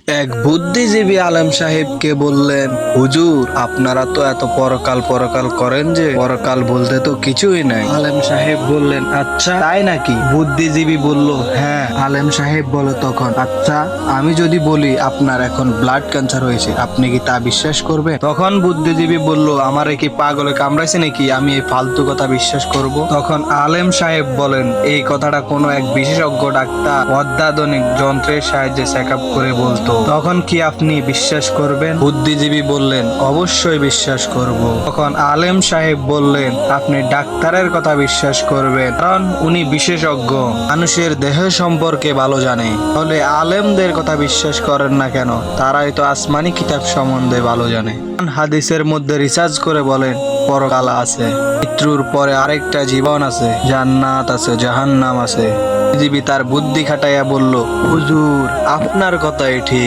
এক বুদ্ধিজীবী আলেম সাহেবকে বললেন, হুজুর আপনারা তো এত পরকাল পরকাল করেন যে পরকাল বলতে তো কিছুই নাই। আলেম সাহেব বললেন, আচ্ছা তাই নাকি? বুদ্ধিজীবী বলল, হ্যাঁ। আলেম সাহেব বলে তখন, আচ্ছা আমি যদি বলি আপনার এখন ব্লাড ক্যান্সার হয়েছে, আপনি কি তা বিশ্বাস করবেন? তখন বুদ্ধিজীবী বলল, আমারে কি পাগলে কামড়াইছে নাকি আমি এই ফালতু কথা বিশ্বাস করব? তখন আলেম সাহেব বলেন, এই কথাটা কোনো এক বিশেষজ্ঞ ডাক্তার অত্যাধুনিক যন্ত্রের সাহায্যে চেক আপ করে বলতো, তখন কি আপনি বিশ্বাস করবেন? বুদ্ধিজীবী বললেন, অবশ্যই বিশ্বাস করব। তখন আলেম সাহেব বললেন, আপনি ডাক্তারের কথা বিশ্বাস করবেন কারণ উনি বিশেষজ্ঞ, মানুষের দেহ সম্পর্কে ভালো জানে। তাহলে আলেমদের কথা বিশ্বাস করেন না কেন? তারাই তো আসমানি কিতাব সম্বন্ধে ভালো জানে। হাদিসের মধ্যে রিসার্চ করে বলেন, পরকাল আছে, মৃত্যুর পরে আরেকটা জীবন আছে, জান্নাত আছে, জাহান্নাম আছে। জীবী তার বুদ্ধি খাটাইয়া বলল, হুজুর আপনার কথাই ঠিক।